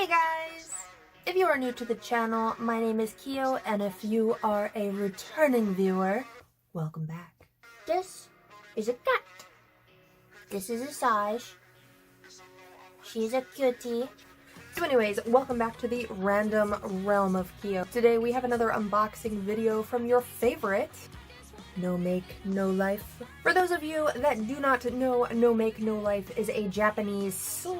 Hey guys! If you are new to the channel, my name is KEYO, and if you are a returning viewer, welcome back. This is a cat. This is a Saj. She's a cutie. So anyways, welcome back to the random realm of KEYO. Today we have another unboxing video from your favorite, NoMakeNoLife. For those of you that do not know, NoMakeNoLife is a Japanese /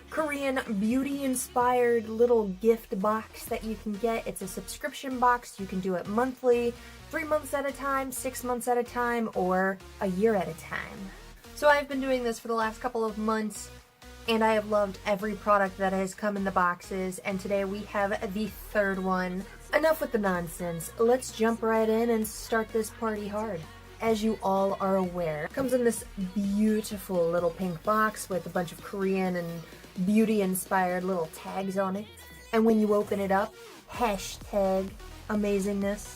Korean beauty-inspired little gift box that you can get. It's a subscription box. You can do it monthly, 3 months at a time, 6 months at a time, or a year at a time. So I've been doing this for the last couple of months, and I have loved every product that has come in the boxes, and today we have the third one. Enough with the nonsense. Let's jump right in and start this party hard. As you all are aware, it comes in this beautiful little pink box with a bunch of Korean and beauty-inspired little tags on it. And when you open it up, hashtag amazingness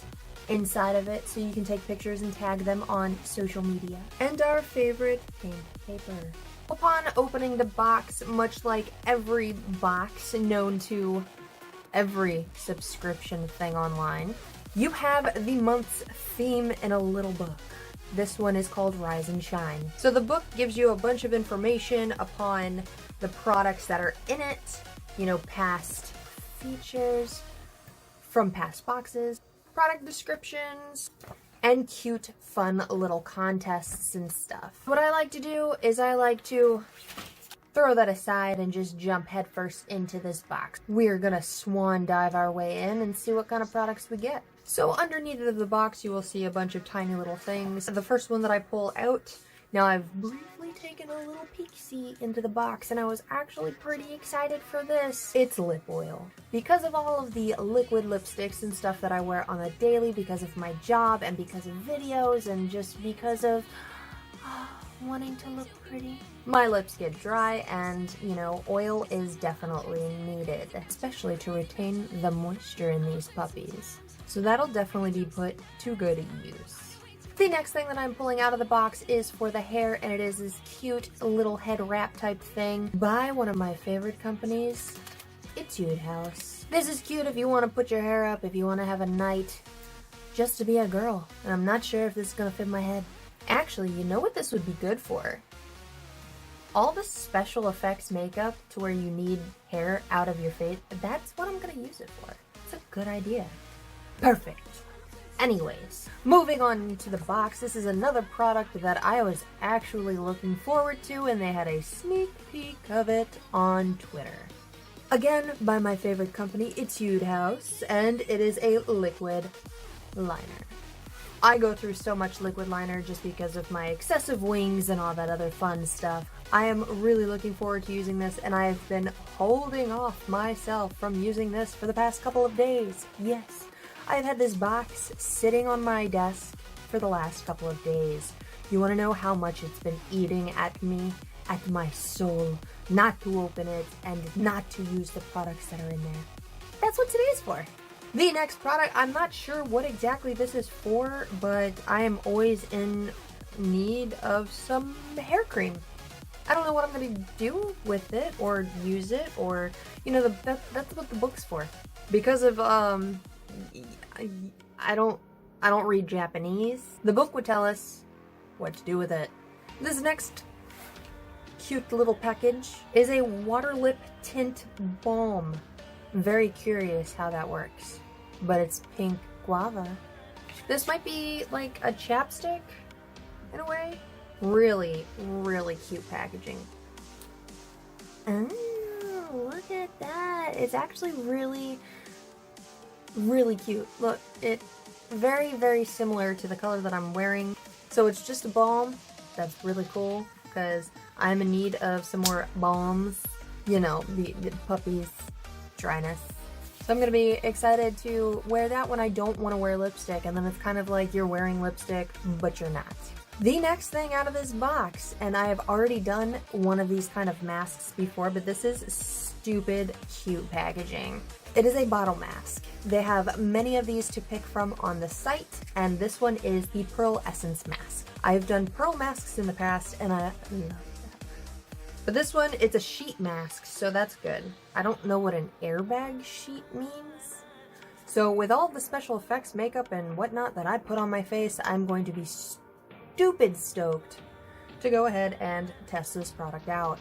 inside of it, so you can take pictures and tag them on social media. And our favorite pink paper. Upon opening the box, much like every box known to every subscription thing online, you have the month's theme in a little book. This one is called Rise and Shine. So the book gives you a bunch of information upon the products that are in it, you know, past features from past boxes, product descriptions, and cute, fun little contests and stuff. What I like to do is I like to throw that aside and just jump headfirst into this box. We're gonna swan dive our way in and see what kind of products we get. So underneath of the box you will see a bunch of tiny little things. The first one that I pull out, now I've briefly taken a little peek-see into the box and I was actually pretty excited for this. It's lip oil. Because of all of the liquid lipsticks and stuff that I wear on a daily, because of my job and because of videos and just because of wanting to look pretty, my lips get dry and, you know, oil is definitely needed, especially to retain the moisture in these puppies. So that'll definitely be put to good use. The next thing that I'm pulling out of the box is for the hair, and it is this cute little head wrap type thing by one of my favorite companies, Etude House. This is cute if you want to put your hair up, if you want to have a night just to be a girl. And I'm not sure if this is going to fit my head. Actually, you know what this would be good for? All the special effects makeup to where you need hair out of your face, that's what I'm going to use it for. It's a good idea. Perfect. Anyways, moving on to the box, this is another product that I was actually looking forward to, and they had a sneak peek of it on Twitter. Again, by my favorite company, Etude House, and it is a liquid liner. I go through so much liquid liner just because of my excessive wings and all that other fun stuff. I am really looking forward to using this, and I have been holding off myself from using this for the past couple of days. Yes, I've had this box sitting on my desk for the last couple of days. You want to know how much it's been eating at me, at my soul, not to open it and not to use the products that are in there. That's what today's for. The next product, I'm not sure what exactly this is for, but I am always in need of some hair cream. I don't know what I'm going to do with it or use it, or, you know, that's what the book's for. Because of, I don't read Japanese. The book would tell us what to do with it. This next cute little package is a water lip tint balm. I'm very curious how that works, but it's pink guava. This might be like a chapstick in a way. Really, really cute packaging. Oh, look at that. It's actually really, really cute. Look, it's very, very similar to the color that I'm wearing. So it's just a balm. That's really cool because I'm in need of some more balms. You know, the puppy's dryness. So I'm going to be excited to wear that when I don't want to wear lipstick, and then it's kind of like you're wearing lipstick, but you're not. The next thing out of this box, and I have already done one of these kind of masks before, but this is stupid cute packaging. It is a bottle mask. They have many of these to pick from on the site, and this one is the Pearl Essence Mask. I've done pearl masks in the past, and I love them. But this one, it's a sheet mask, so that's good. I don't know what an airbag sheet means. So with all the special effects, makeup, and whatnot that I put on my face, I'm going to be stupid stoked to go ahead and test this product out.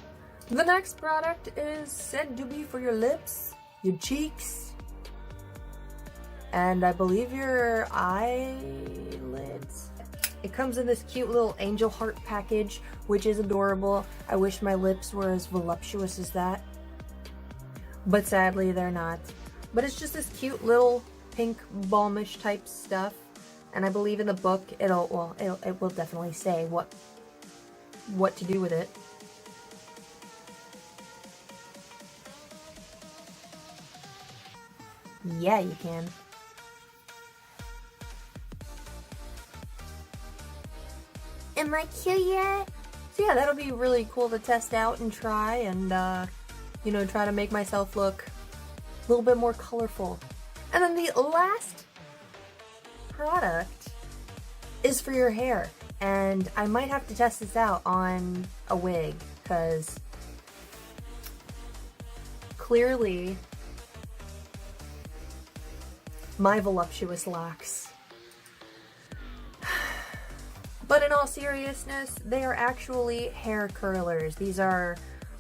The next product is said to be for your lips, your cheeks, and I believe your eyelids. It comes in this cute little angel heart package, which is adorable. I wish my lips were as voluptuous as that, but sadly they're not. But it's just this cute little pink balmish type stuff, and I believe in the book it will definitely say what to do with it. Yeah, you can. Am I cute yet? So yeah, that'll be really cool to test out and try, and you know, try to make myself look a little bit more colorful. And then the last product is for your hair, and I might have to test this out on a wig, because clearly my voluptuous locks. But in all seriousness, they are actually hair curlers. These are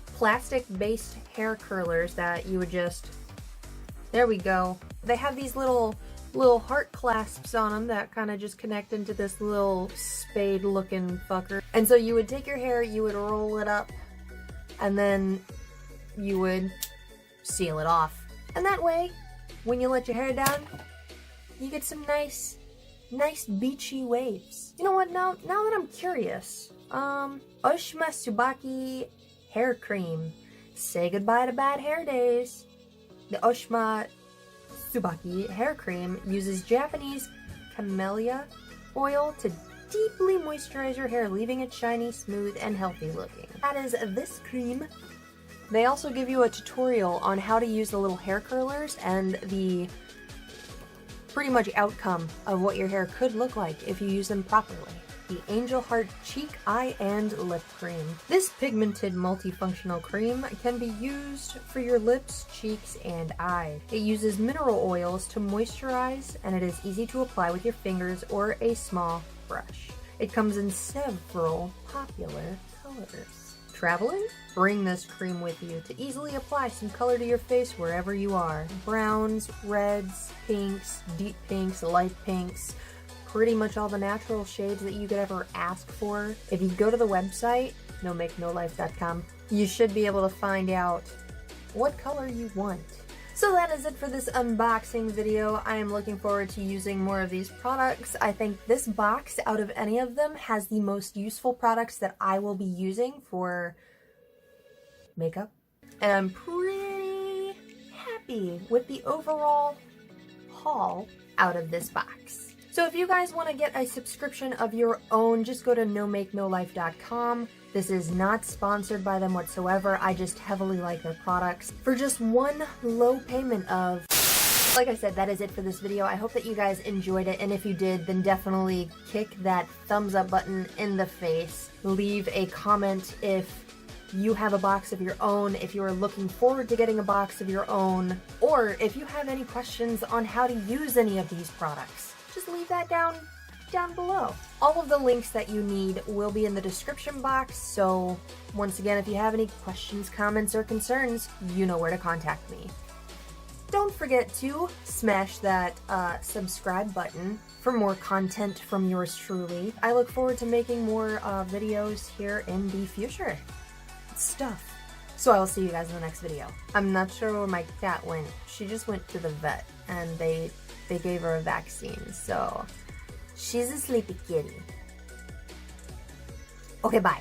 plastic-based hair curlers that you would just... There we go. They have these little heart clasps on them that kind of just connect into this little spade-looking fucker. And so you would take your hair, you would roll it up, and then you would seal it off. And that way, when you let your hair down, you get some nice beachy waves. You know what, now that I'm curious, Oshima Tsubaki hair cream. Say goodbye to bad hair days. The Oshima Tsubaki hair cream uses Japanese camellia oil to deeply moisturize your hair, leaving it shiny, smooth, and healthy looking. That is this cream. They also give you a tutorial on how to use the little hair curlers and the pretty much outcome of what your hair could look like if you use them properly. The Angel Heart Cheek, Eye, and Lip Cream. This pigmented multifunctional cream can be used for your lips, cheeks, and eyes. It uses mineral oils to moisturize, and it is easy to apply with your fingers or a small brush. It comes in several popular colors. Traveling? Bring this cream with you to easily apply some color to your face wherever you are. Browns, reds, pinks, deep pinks, light pinks, pretty much all the natural shades that you could ever ask for. If you go to the website, NoMakeNoLife.com, you should be able to find out what color you want. So that is it for this unboxing video. I am looking forward to using more of these products. I think this box, out of any of them, has the most useful products that I will be using for makeup. And I'm pretty happy with the overall haul out of this box. So if you guys want to get a subscription of your own, just go to NoMakeNoLife.com. This is not sponsored by them whatsoever. I just heavily like their products. For just one low payment of... Like I said, that is it for this video. I hope that you guys enjoyed it, and if you did, then definitely kick that thumbs up button in the face. Leave a comment if you have a box of your own, if you are looking forward to getting a box of your own, or if you have any questions on how to use any of these products. Just leave that down below. All of the links that you need will be in the description box, so once again, if you have any questions, comments, or concerns, you know where to contact me. Don't forget to smash that subscribe button for more content from yours truly. I look forward to making more videos here in the future. Stuff. So I will see you guys in the next video. I'm not sure where my cat went. She just went to the vet, and they gave her a vaccine, so she's a sleepy kitty. Okay, bye.